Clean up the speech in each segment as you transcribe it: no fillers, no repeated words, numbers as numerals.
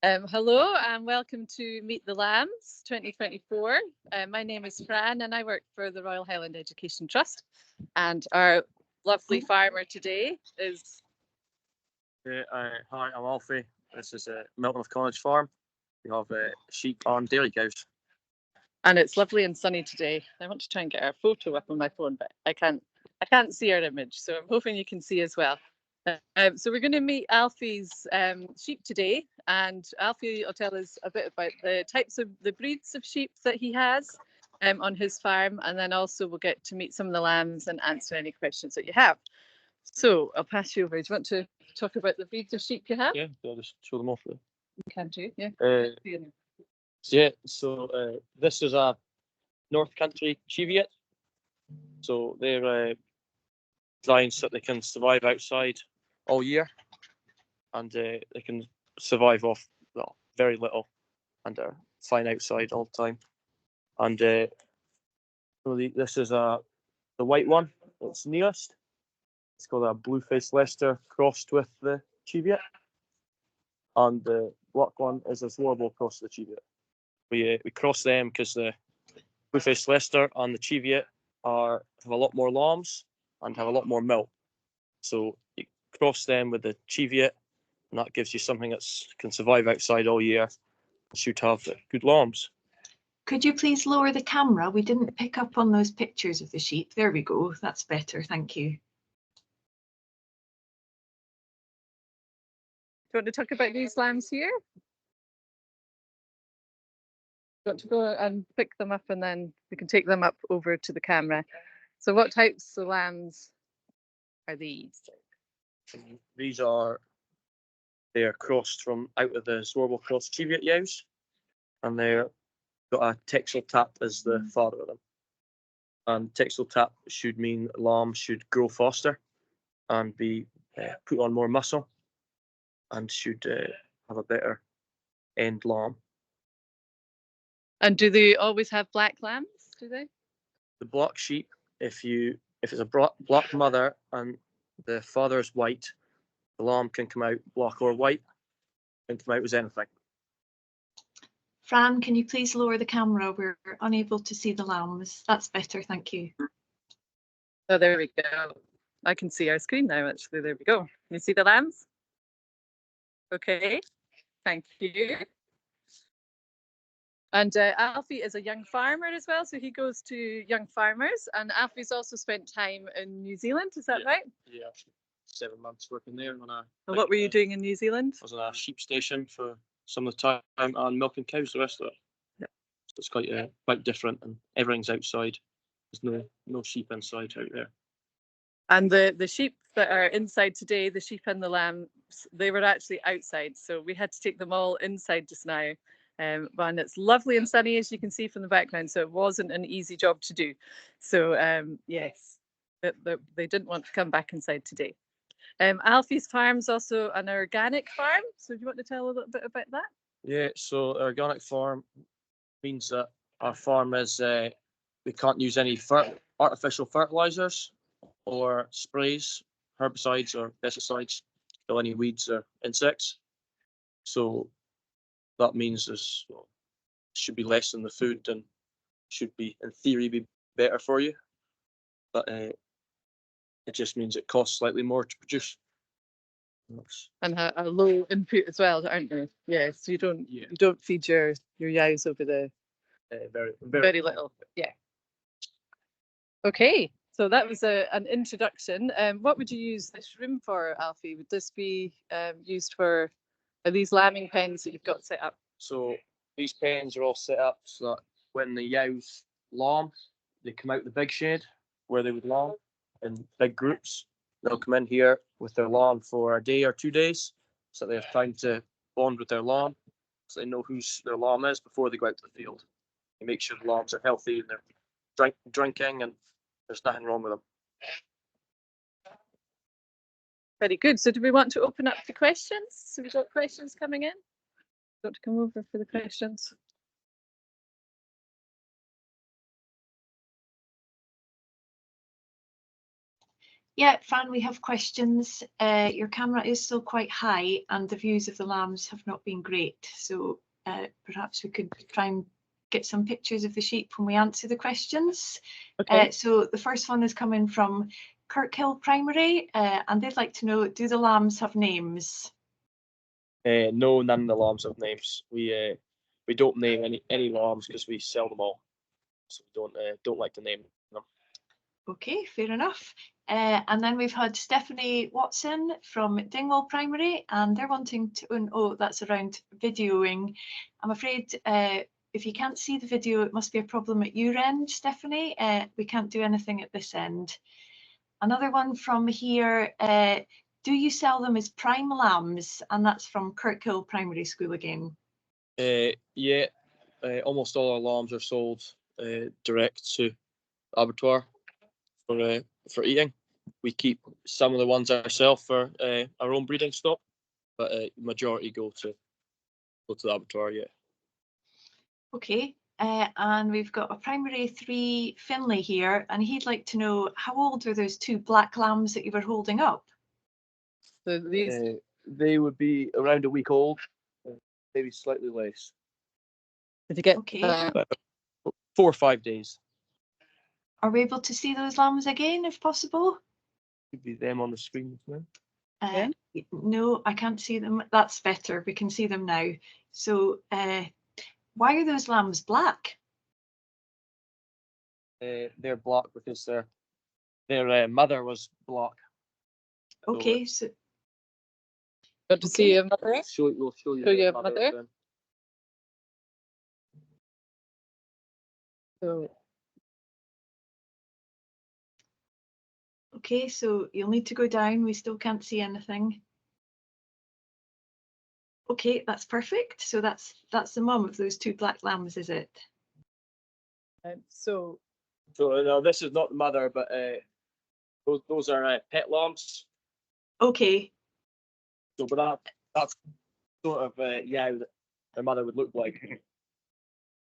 Hello and welcome to Meet the Lambs 2024. My name is Fran and I work for the Royal Highland Education Trust. And our lovely farmer today is... Hi, I'm Alfie. This is Milton of Connage farm. We have sheep and dairy cows. And it's lovely and sunny today. I want to try and get our photo up on my phone, but I can't see our image, so I'm hoping you can see as well. So we're going to meet Alfie's sheep today, and Alfie will tell us a bit about the types of the breeds of sheep that he has on his farm, and then also we'll get to meet some of the lambs and answer any questions that you have. So I'll pass you over. Do you want to talk about the breeds of sheep you have? Yeah, I'll just show them off there. You can do, yeah. So this is a North Country Cheviot. So they're designed so that they can survive outside all year, and they can survive off very little, and are fine outside all the time. And this is the white one. It's newest. It's called a blue-faced Leicester crossed with the Cheviot, and the black one is a Warble crossed with the Cheviot. We cross them because the blue-faced Leicester and the Cheviot have a lot more lambs and have a lot more milk. So you cross them with the Cheviot, and that gives you something that can survive outside all year and should have good lambs. Could you please lower the camera? We didn't pick up on those pictures of the sheep. There we go. That's better. Thank you. Do you want to talk about these lambs here? Do you want to go and pick them up and then we can take them up over to the camera. So what types of lambs are these? They are crossed from out of the Warble cross Cheviot ewes, and they're got a Texel tap as the father of them. And Texel tap should mean lambs should grow faster and be put on more muscle, and should have a better end lamb. And do they always have black lambs? Do they? The black sheep, if it's a black mother and the father is white, the lamb can come out black or white, and come out as anything. Fran, can you please lower the camera? We're unable to see the lambs. That's better, thank you. Oh, there we go. I can see our screen now, actually. There we go. Can you see the lambs? Okay, thank you. And Alfie is a young farmer as well, so he goes to young farmers. And Alfie's also spent time in New Zealand, is that right? Yeah, 7 months working there. And what were you doing in New Zealand? I was on a sheep station for some of the time and milking cows the rest of it. Yep. So it's quite different, and everything's outside. There's no sheep inside out there. And the sheep that are inside today, the sheep and the lambs, they were actually outside. So we had to take them all inside just now. And it's lovely and sunny, as you can see from the background. So it wasn't an easy job to do. So yes, they didn't want to come back inside today. Alfie's farm's also an organic farm. So do you want to tell a little bit about that? Yeah, so organic farm means that our farm is we can't use any artificial fertilizers or sprays, herbicides or pesticides, kill any weeds or insects. So that means this should be less in the food and should be, in theory, be better for you. But it just means it costs slightly more to produce. And a low input as well, aren't you? Yeah, so you don't feed your ewes over the very little. Yeah. Okay, so that was an introduction. What would you use this room for, Alfie? Would this be used for these lambing pens that you've got set up? So these pens are all set up so that when the ewes lamb, they come out the big shed where they would lamb in big groups. They'll come in here with their lamb for a day or 2 days, so they have time to bond with their lamb, so they know who their lamb is before they go out to the field. They make sure the lambs are healthy and they're drinking and there's nothing wrong with them. Very good. So do we want to open up to questions? So we've got questions coming in. Want to come over for the questions? Yeah, Fran, we have questions. Your camera is still quite high and the views of the lambs have not been great. So perhaps we could try and get some pictures of the sheep when we answer the questions. Okay. So the first one is coming from Kirkhill Primary and they'd like to know, do the lambs have names? No, none of the lambs have names. We don't name any lambs because we sell them all, so we don't like to name them. Okay, fair enough. And then we've had Stephanie Watson from Dingwall Primary, and they're wanting to, oh, that's around videoing. I'm afraid if you can't see the video, it must be a problem at your end, Stephanie. We can't do anything at this end. Another one from here, do you sell them as prime lambs? And that's from Kirkhill Primary School again. Yeah, almost all our lambs are sold direct to abattoir for eating. We keep some of the ones ourselves for our own breeding stock, but majority go to the abattoir. Yeah. Okay, and we've got a primary 3 Finlay here, and he'd like to know how old are those 2 black lambs that you were holding up? So these, They would be around a week old, maybe slightly less. did you get Okay. 4 or 5 days. Are we able to see those lambs again, if possible? Could be them on the screen now. Yeah. No, I can't see them. That's better. We can see them now. So why are those lambs black? They're black because their mother was black. Okay, so got to see your mother? We'll show you Show their your mother mother? then. So okay, so you'll need to go down. We still can't see anything. Okay, that's perfect. So that's the mum of those 2 black lambs, is it? so So no, this is not the mother, but those are pet lambs. Okay. So, but that's sort of yeah, their mother would look like.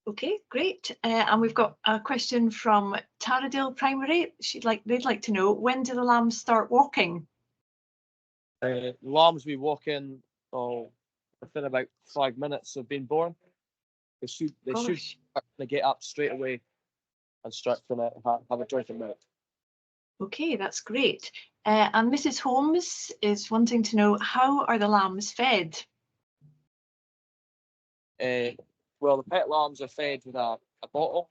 Okay, great. And we've got a question from Taradale Primary. They'd like to know, when do the lambs start walking? Lambs we walk in within about 5 minutes of being born. They should get up straight away and start to have a drink of milk. Okay, that's great. And Mrs. Holmes is wanting to know, how are the lambs fed? Well, the pet lambs are fed with a bottle,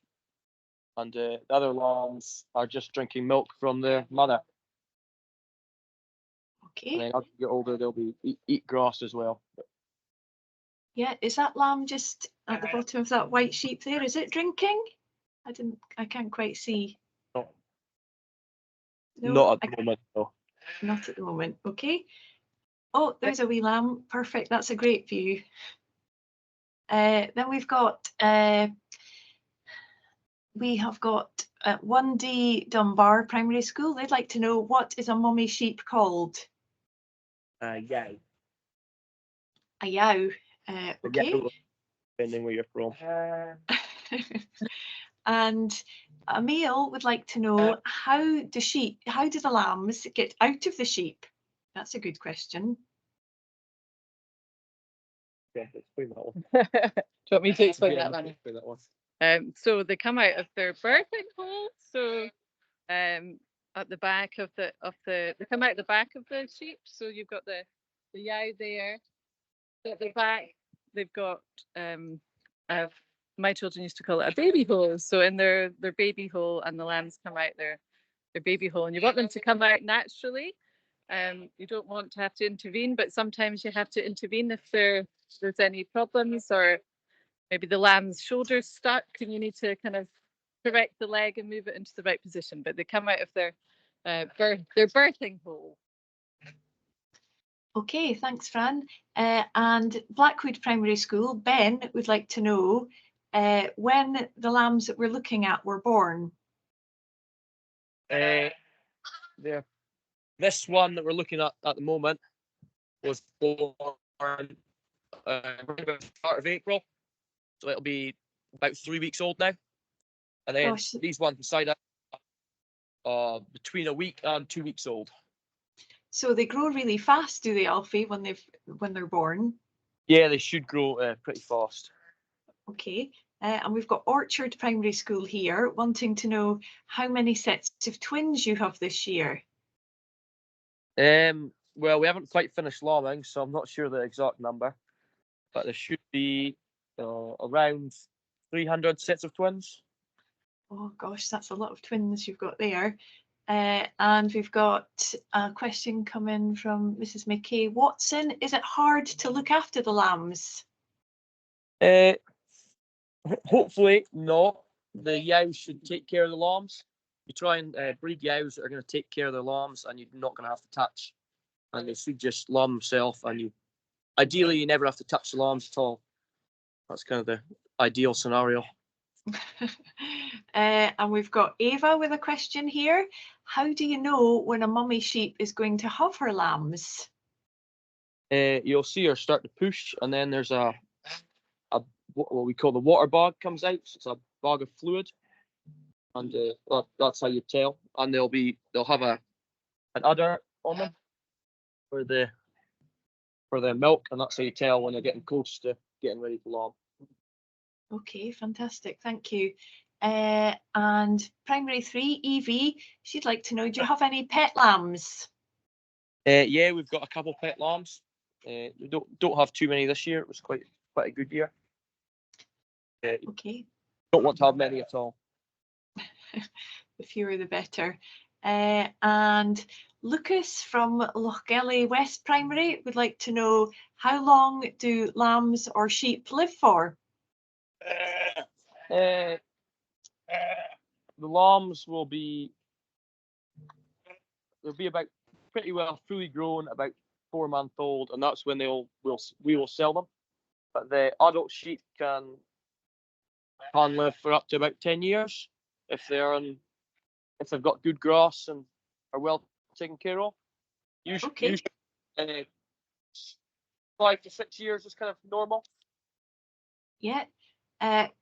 and the other lambs are just drinking milk from their mother. And Okay. then as they get older, they'll be eat grass as well. Yeah, is that lamb just at the bottom of that white sheep there? Is it drinking? I can't quite see. No. No, Not at the moment, no. Not at the moment. Okay. Oh, there's a wee lamb. Perfect. That's a great view. Then we've got 1D Dunbar Primary School. They'd like to know, what is a mummy sheep called? Yeah. A yow. Okay. Yeah, depending where you're from. And Emil would like to know, how do the lambs get out of the sheep? That's a good question. Yeah, explain that one. do you want me to explain Yeah, that one? explain that one. So they come out of their birthing hole. So at the back of they come out the back of the sheep. So you've got the yow there. At the back, they've got my children used to call it a baby hole. So in their baby hole, and the lambs come out their baby hole, and you want them to come out naturally. You don't want to have to intervene, but sometimes you have to intervene if there's any problems, or maybe the lamb's shoulder's stuck and you need to kind of correct the leg and move it into the right position. But they come out of their birthing hole. Okay, thanks, Fran. And Blackwood Primary School, Ben would like to know when the lambs that we're looking at were born. This one that we're looking at the moment was born around the start of April, so it'll be about 3 weeks old now. And then Gosh. these ones beside it between a week and 2 weeks old. So they grow really fast, do they, Alfie, when they're born? Yeah, they should grow pretty fast. Okay. And we've got Orchard Primary School here wanting to know how many sets of twins you have this year. Well, we haven't quite finished lambing, so I'm not sure the exact number, but there should be around 300 sets of twins. Oh gosh, that's a lot of twins you've got there. And we've got a question coming from Mrs. McKay Watson. Is it hard to look after the lambs? Hopefully not. The yows should take care of the lambs. You try and breed yows that are going to take care of their lambs, and you're not going to have to touch. And they should just lamb themselves, and ideally you never have to touch the lambs at all. That's kind of the ideal scenario. And we've got Ava with a question here. How do you know when a mummy sheep is going to have her lambs? You'll see her start to push, and then there's what we call the water bag comes out. So it's a bag of fluid, and that's how you tell. And they'll have an udder on them for the milk, and that's how you tell when they're getting close to getting ready to lamb. Okay, fantastic, thank you. And Primary 3, Evie, she'd like to know, do you have any pet lambs? Yeah, we've got a couple pet lambs. We don't have too many this year. It was quite a good year. Okay. Don't want to have many at all. The fewer the better. And Lucas from Lochgelly West Primary would like to know, how long do lambs or sheep live for? The lambs will be about pretty well fully grown, about 4 months old, and that's when we will sell them. But the adult sheep can live for up to about 10 years if they've got good grass and are well taken care of. Usually 5 to 6 years is kind of normal. Yeah.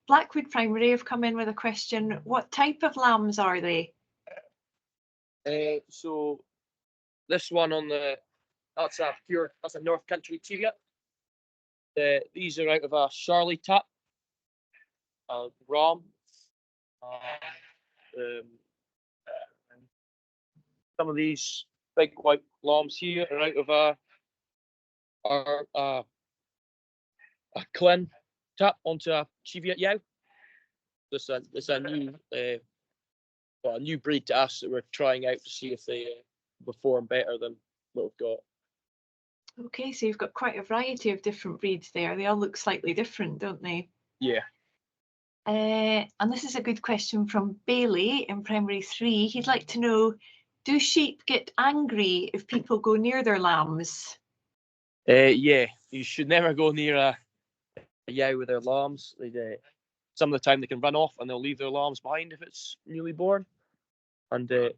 Blackwood Primary have come in with a question. What type of lambs are they? So this one that's a North Country Cheviot. These are out of a Charlie tap, ram. Some of these big white lambs here are out of a Clin tap onto a Cheviot yow. This is a new breed to us that we're trying out to see if they perform better than what we've got. Okay, so you've got quite a variety of different breeds there. They all look slightly different, don't they? Yeah. And this is a good question from Bailey in Primary 3. He'd like to know, do sheep get angry if people go near their lambs? Yeah, you should never go near a yow with their lambs. Some of the time they can run off and they'll leave their lambs behind if it's newly born. And they're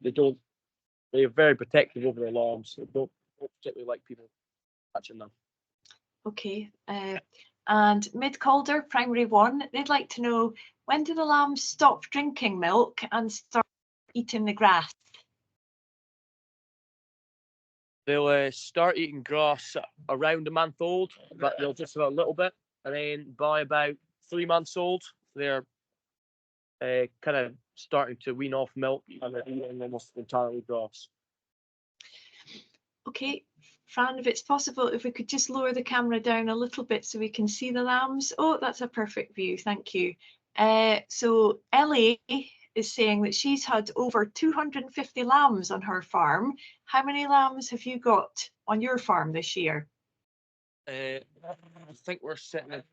very protective over their lambs. They don't particularly like people touching them. Okay. And Mid Calder, Primary 1, they'd like to know, when do the lambs stop drinking milk and start eating the grass? They'll start eating grass around a month old, but they'll just have a little bit. And then by about 3 months old, they're kind of starting to wean off milk and they're eating almost entirely grass. Okay, Fran, if it's possible, if we could just lower the camera down a little bit so we can see the lambs. Oh, that's a perfect view, thank you. So Ellie is saying that she's had over 250 lambs on her farm. How many lambs have you got on your farm this year? I think we're sitting at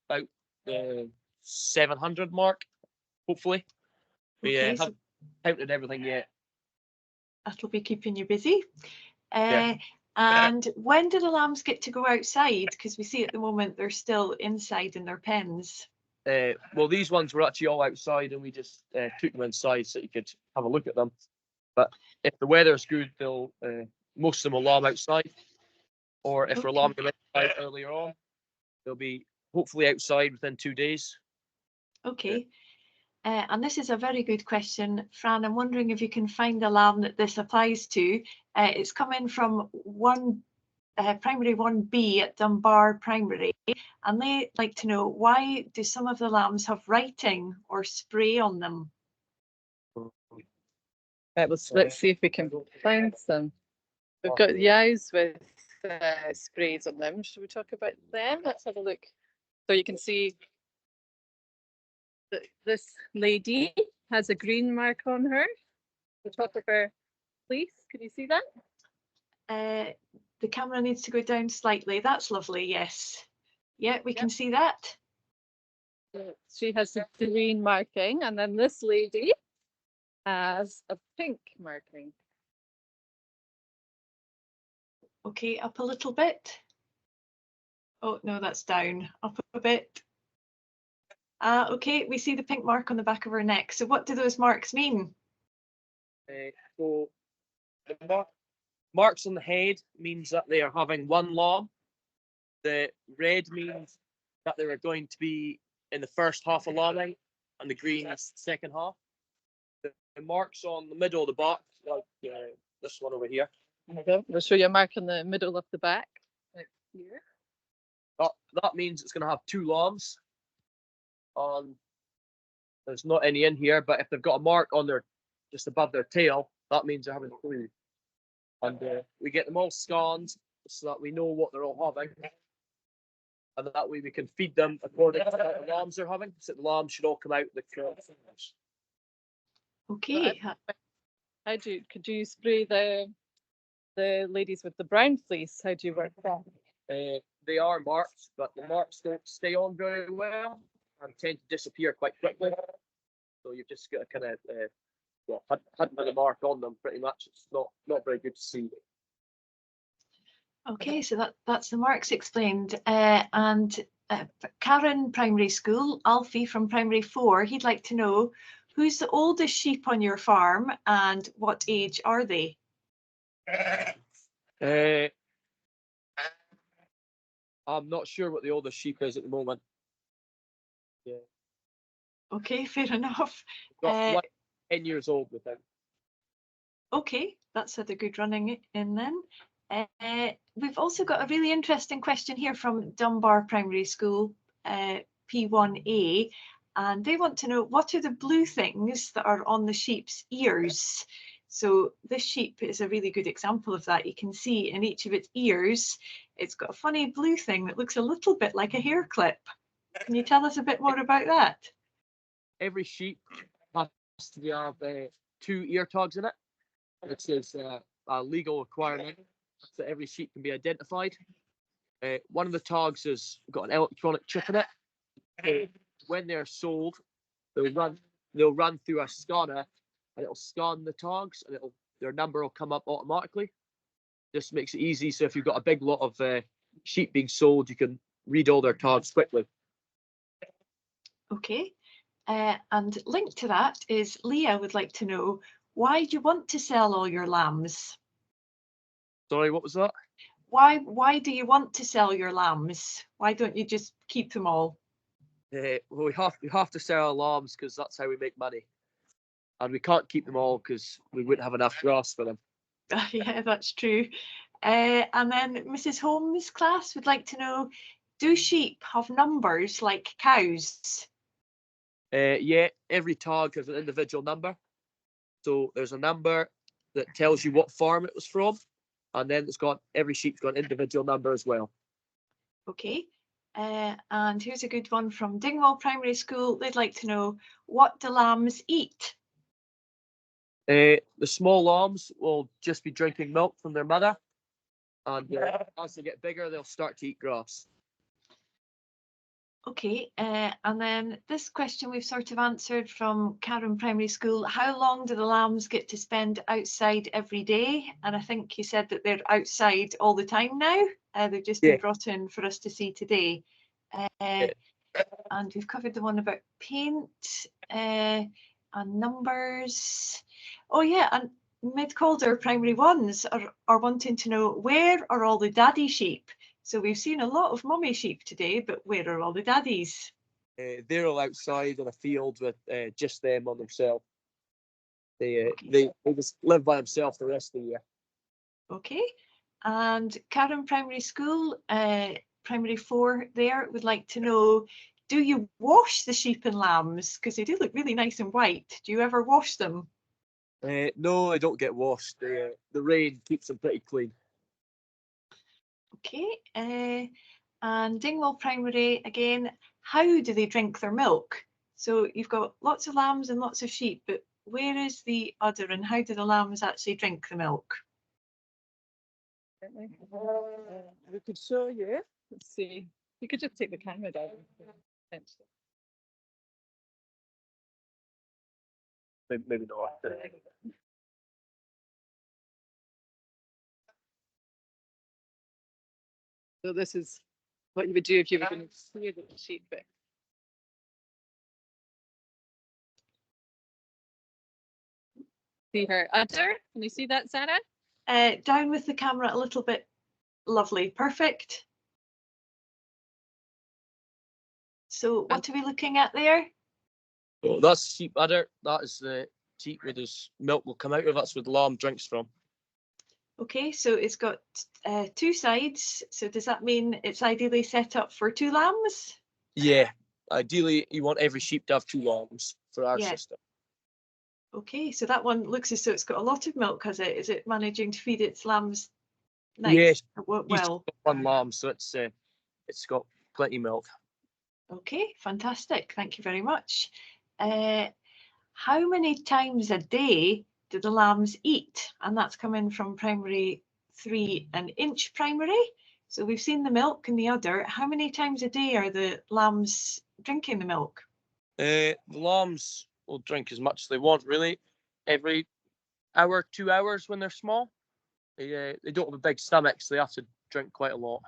about the 700 mark, hopefully. We haven't counted everything yet. That'll be keeping you busy. Yeah. And when do the lambs get to go outside? Because we see at the moment they're still inside in their pens. Well, these ones were actually all outside, and we just took them inside so you could have a look at them. But if the weather's good, most of them will lamb outside. Or if we're lambing them inside earlier on, they'll be hopefully outside within 2 days. Okay. And this is a very good question, Fran. I'm wondering if you can find the lamb that this applies to. It's coming from Primary 1B at Dunbar Primary, and they like to know, why do some of the lambs have writing or spray on them? Right, let's see if we can find some. We've got yows with sprays on them. Should we talk about them? Let's have a look. So you can see that this lady has a green mark on her, the top of her fleece. Can you see that? The camera needs to go down slightly. That's lovely, yes. Yeah, we can see that. She has a green marking, and then this lady has a pink marking. Okay, up a little bit. Oh, no, that's down. Up a bit. Okay, we see the pink mark on the back of her neck. So what do those marks mean? So the marks on the head means that they are having one lamb. The red means that they are going to be in the first half of lambing, and the green is the second half. The marks on the middle of the back, like this one over here. We'll show you a mark in the middle of the back, right here. That means it's going to have two lambs. There's not any in here, but if they've got a mark on their just above their tail, that means they're having two. And we get them all scanned so that we know what they're all having, and that way we can feed them according to what the lambs are having. So the lambs should all come out the crib. Okay. Could you spray the ladies with the brown fleece? How do you work that? They are marked, but the marks don't stay on very well and tend to disappear quite quickly. So you've just got to kind of hunt with a mark on them. Pretty much, it's not very good to see. Okay, so that's the marks explained. And Karen Primary School, Alfie from Primary 4, he'd like to know, who's the oldest sheep on your farm and what age are they? I'm not sure what the oldest sheep is at the moment. Yeah. Okay, fair enough. Got 10 years old with him. Okay, that's had a good running in then. We've also got a really interesting question here from Dunbar Primary School, P1A, and they want to know, what are the blue things that are on the sheep's ears? So this sheep is a really good example of that. You can see in each of its ears, it's got a funny blue thing that looks a little bit like a hair clip. Can you tell us a bit more about that? Every sheep has to have 2 ear tags in it, which is a legal requirement, so every sheep can be identified. One of the tags has got an electronic chip in it. When they're sold, they'll run through a scanner, and it'll scan the tags, and their number will come up automatically. This makes it easy. So if you've got a big lot of sheep being sold, you can read all their tags quickly. Okay, and linked to that is Leah would like to know, why do you want to sell all your lambs? Sorry, what was that? Why do you want to sell your lambs? Why don't you just keep them all? Well, we have to sell our lambs because that's how we make money, and we can't keep them all because we wouldn't have enough grass for them. Yeah, that's true. And then Mrs. Holmes' class would like to know, do sheep have numbers like cows? Yeah, every tag has an individual number. So there's a number that tells you what farm it was from, and then every sheep's got an individual number as well. Okay. And here's a good one from Dingwall Primary School. They'd like to know, what do lambs eat? The small lambs will just be drinking milk from their mother, and as they get bigger, they'll start to eat grass. Okay, and then this question we've sort of answered from Karen Primary School. How long do the lambs get to spend outside every day? And I think you said that they're outside all the time now. They've just been brought in for us to see today. And we've covered the one about paint and numbers. Oh yeah, and Mid-Calder Primary 1s are wanting to know, where are all the daddy sheep? So we've seen a lot of mummy sheep today, but where are all the daddies? They're all outside in a field with just them on themselves. They just live by themselves the rest of the year. Okay. And Karen Primary School, Primary 4 there, would like to know, do you wash the sheep and lambs? Because they do look really nice and white. Do you ever wash them? No, they don't get washed. The rain keeps them pretty clean. Okay. And Dingwall Primary, again, how do they drink their milk? So you've got lots of lambs and lots of sheep, but where is the udder and how do the lambs actually drink the milk? We could show you. Let's see. You could just take the camera down. Maybe not. So this is what you would do if you were going to shear the sheep. But see her udder? Can you see that, Sarah? Down with the camera a little bit. Lovely, perfect. So what are we looking at there? Oh, that's sheep udder. That is the sheep where this milk will come out of. That's where the lamb drinks from. Okay, so it's got two sides. So does that mean it's ideally set up for two lambs? Yeah, ideally you want every sheep to have two lambs for our system. Okay, so that one looks as though it's got a lot of milk, has it? Is it managing to feed its lambs nice? Yes. Well, one lamb, so it's got plenty of milk. Okay, fantastic. Thank you very much. How many times a day do the lambs eat? And that's coming from Primary 3 and Inch Primary. So we've seen the milk and the udder. How many times a day are the lambs drinking the milk? The lambs will drink as much as they want, really. Every hour, 2 hours when they're small. They don't have a big stomach, so they have to drink quite a lot.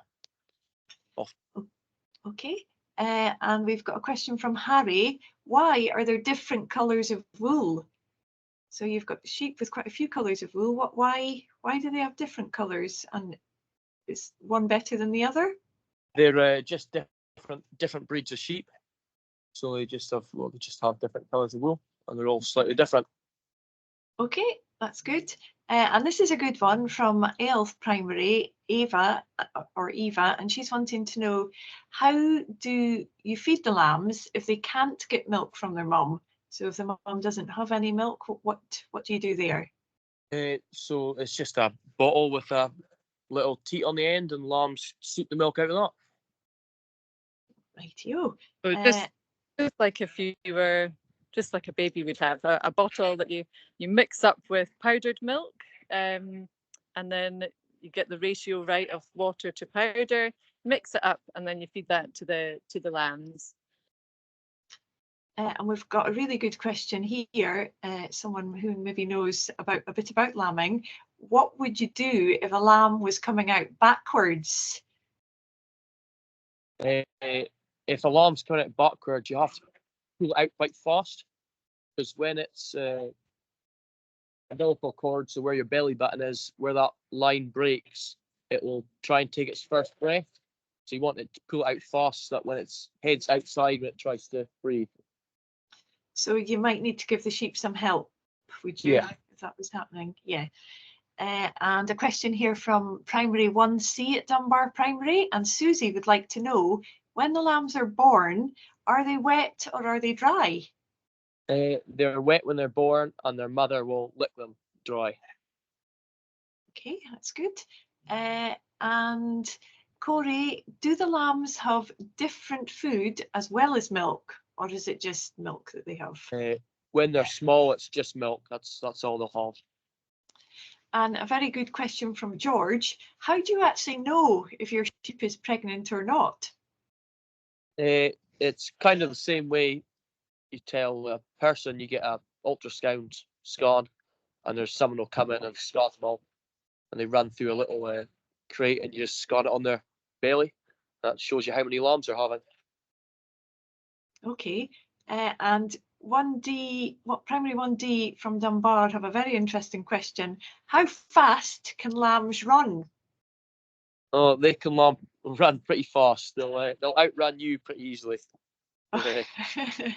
Okay. And we've got a question from Harry. Why are there different colours of wool? So you've got sheep with quite a few colours of wool. Why do they have different colours? And is one better than the other? They're just different breeds of sheep. So they just have different colours of wool, and they're all slightly different. Okay, that's good. And this is a good one from Ailth Primary, Eva, and she's wanting to know, how do you feed the lambs if they can't get milk from their mum? So if the mum doesn't have any milk, what do you do there? So it's just a bottle with a little teat on the end, and lambs suck the milk out of that. Rightio. So just like if you were just like a baby would have a bottle that you mix up with powdered milk, and then you get the ratio right of water to powder, mix it up, and then you feed that to the lambs. And we've got a really good question here, someone who maybe knows a bit about lambing. What would you do if a lamb was coming out backwards? If a lamb's coming out backwards, you have to pull it out quite fast, because when it's umbilical cord, so where your belly button is, where that line breaks, it will try and take its first breath. So you want it to pull it out fast, so that when its head's outside, when it tries to breathe. So you might need to give the sheep some help, would you? Yeah. If that was happening, yeah. And a question here from Primary 1C at Dunbar Primary, and Susie would like to know, when the lambs are born, are they wet or are they dry? They're wet when they're born, and their mother will lick them dry. Okay, that's good. And Corey, do the lambs have different food as well as milk, or is it just milk that they have? When they're small, it's just milk. That's all they'll have. And a very good question from George. How do you actually know if your sheep is pregnant or not? It's kind of the same way you tell a person. You get an ultrasound scan, and there's someone will come in and scan them all, and they run through a little crate, and you just scan it on their belly. That shows you how many lambs they're having. Okay, and 1D, Primary 1D from Dunbar have a very interesting question. How fast can lambs run? Oh, they can run pretty fast. They'll outrun you pretty easily. Okay. I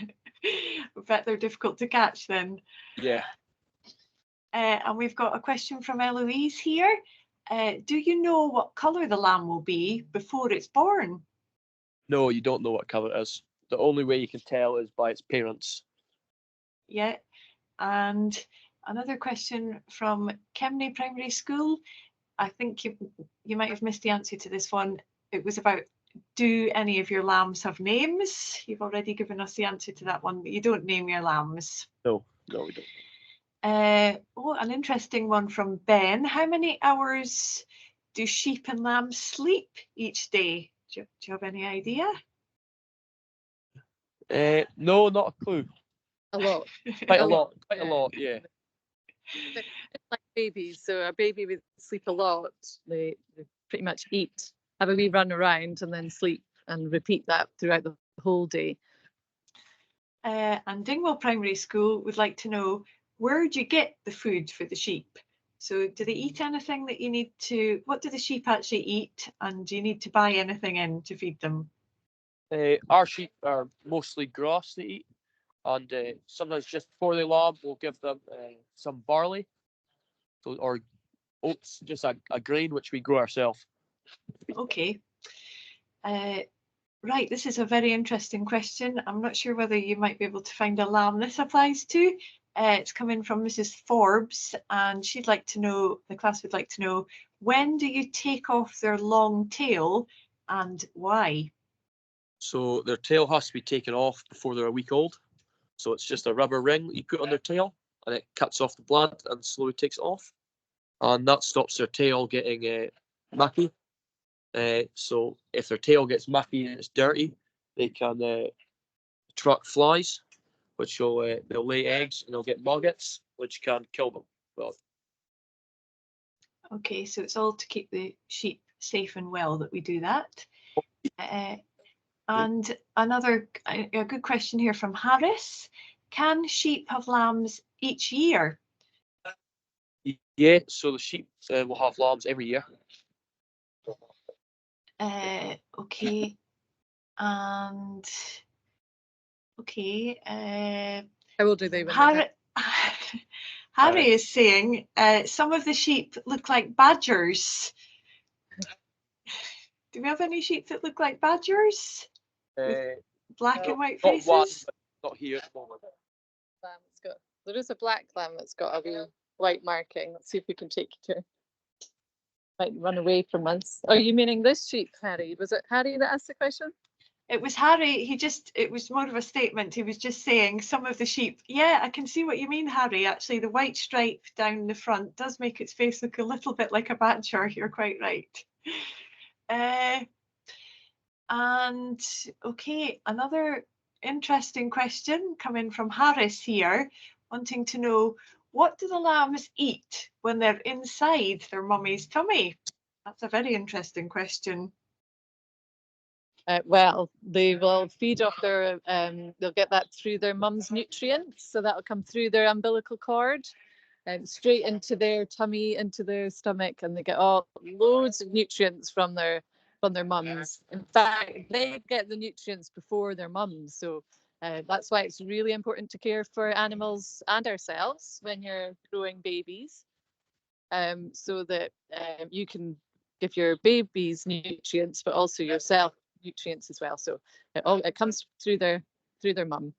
bet they're difficult to catch then. Yeah. And we've got a question from Eloise here. Do you know what colour the lamb will be before it's born? No, you don't know what colour it is. The only way you can tell is by its parents. Yeah. And another question from Kemney Primary School. I think you might have missed the answer to this one. It was about, do any of your lambs have names? You've already given us the answer to that one, but you don't name your lambs. No, we don't. Oh, an interesting one from Ben. How many hours do sheep and lambs sleep each day? Do you have any idea? No, not a clue. A lot. Quite a lot. Quite a lot. Yeah. They're like babies, so a baby would sleep a lot. They pretty much eat, have a wee run around, and then sleep, and repeat that throughout the whole day. And Dingwall Primary School would like to know, where do you get the food for the sheep? So do they eat anything that you need to, what do the sheep actually eat, and do you need to buy anything in to feed them? Our sheep are mostly grass they eat, and sometimes just before they lamb, we'll give them some barley, or oats, just a grain which we grow ourselves. Okay. Right, this is a very interesting question. I'm not sure whether you might be able to find a lamb this applies to. It's coming from Mrs. Forbes, and she'd like to know, the class would like to know, when do you take off their long tail and why? So their tail has to be taken off before they're a week old. So it's just a rubber ring that you put on their tail, and it cuts off the blood and slowly takes it off. And that stops their tail getting mucky. So if their tail gets mucky and it's dirty, they can attract flies, which will they'll lay eggs and they'll get maggots, which can kill them. Well, Okay, so it's all to keep the sheep safe and well that we do that. And another a good question here from Harris. Can sheep have lambs each year? yeah, so the sheep will have lambs every year. Okay, and okay. How old are they when they're Harry is saying some of the sheep look like badgers. Do we have any sheep that look like badgers? With black and white Not faces? one, but not here at the moment. lamb that's got, there is a black lamb that's got a wee white marking. Let's see if we can take you to. Might run away from us. Are you meaning this sheep, Harry? Was it Harry that asked the question? It was Harry. It was more of a statement. He was just saying some of the sheep. Yeah, I can see what you mean, Harry. Actually, the white stripe down the front does make its face look a little bit like a badger. You're quite right. And okay, another interesting question coming from Harris here, wanting to know, what do the lambs eat when they're inside their mummy's tummy? That's a very interesting question. Well, they will feed off their, they'll get that through their mum's nutrients. So that'll come through their umbilical cord and straight into their tummy, into their stomach, and they get all loads of nutrients from their mums. In fact, they get the nutrients before their mums. So that's why it's really important to care for animals and ourselves when you're growing babies, so that you can give your babies nutrients, but also yourself nutrients as well. So it comes through their mum.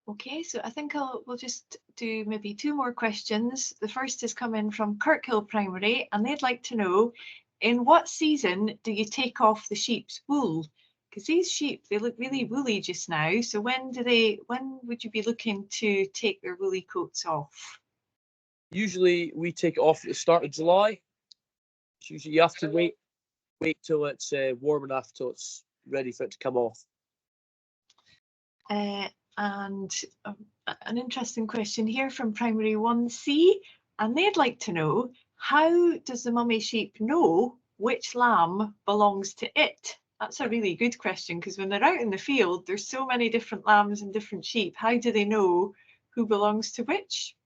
Okay, so I think we'll just do maybe two more questions. The first is coming from Kirkhill Primary, and they'd like to know, in what season do you take off the sheep's wool? Because these sheep, they look really woolly just now. So when would you be looking to take their woolly coats off? Usually we take it off at the start of July. So usually you have to wait till it's warm enough, till it's ready for it to come off. And an interesting question here from Primary 1C, and they'd like to know, how does the mummy sheep know which lamb belongs to it? That's a really good question, because when they're out in the field, there's so many different lambs and different sheep. How do they know who belongs to which?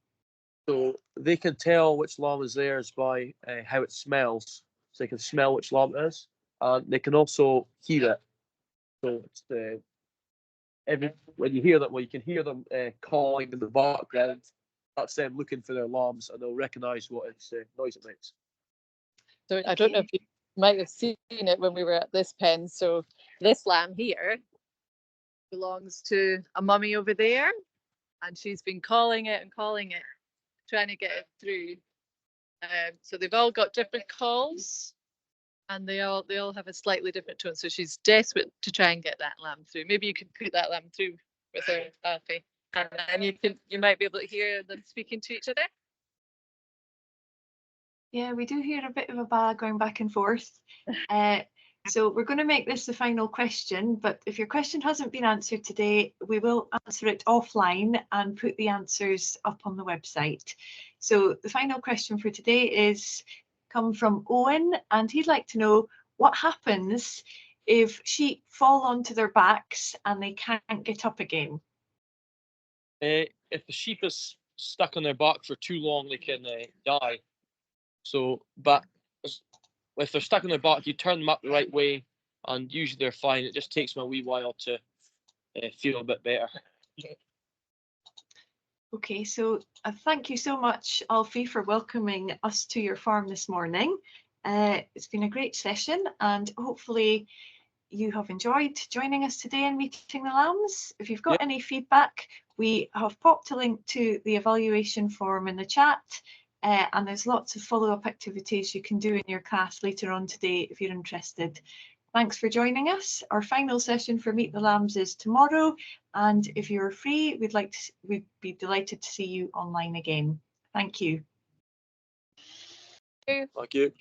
So they can tell which lamb is theirs by how it smells. So they can smell which lamb it is. And they can also hear it. So it's when you hear them, well, you can hear them calling in the background. That's them looking for their lambs, and they'll recognise what noise it makes. So I don't know if you might have seen it when we were at this pen. So this lamb here belongs to a mummy over there, and she's been calling it and calling it, trying to get it through. So they've all got different calls, and they all have a slightly different tone. So she's desperate to try and get that lamb through. Maybe you could put that lamb through with her, Alfie, and then you might be able to hear them speaking to each other. Yeah, we do hear a bit of a ba going back and forth. So we're going to make this the final question, but if your question hasn't been answered today, we will answer it offline and put the answers up on the website. So the final question for today is come from Owen, and he'd like to know what happens if sheep fall onto their backs and they can't get up again. If the sheep is stuck on their back for too long, they can die. So, but if they're stuck on their back, you turn them up the right way, and usually they're fine. It just takes them a wee while to feel a bit better. Okay, so thank you so much, Alfie, for welcoming us to your farm this morning. It's been a great session, and hopefully you have enjoyed joining us today and meeting the lambs. If you've got any feedback, we have popped a link to the evaluation form in the chat, and there's lots of follow-up activities you can do in your class later on today if you're interested. Thanks for joining us. Our final session for Meet the Lambs is tomorrow, and if you're free, we'd be delighted to see you online again. Thank you. Thank you.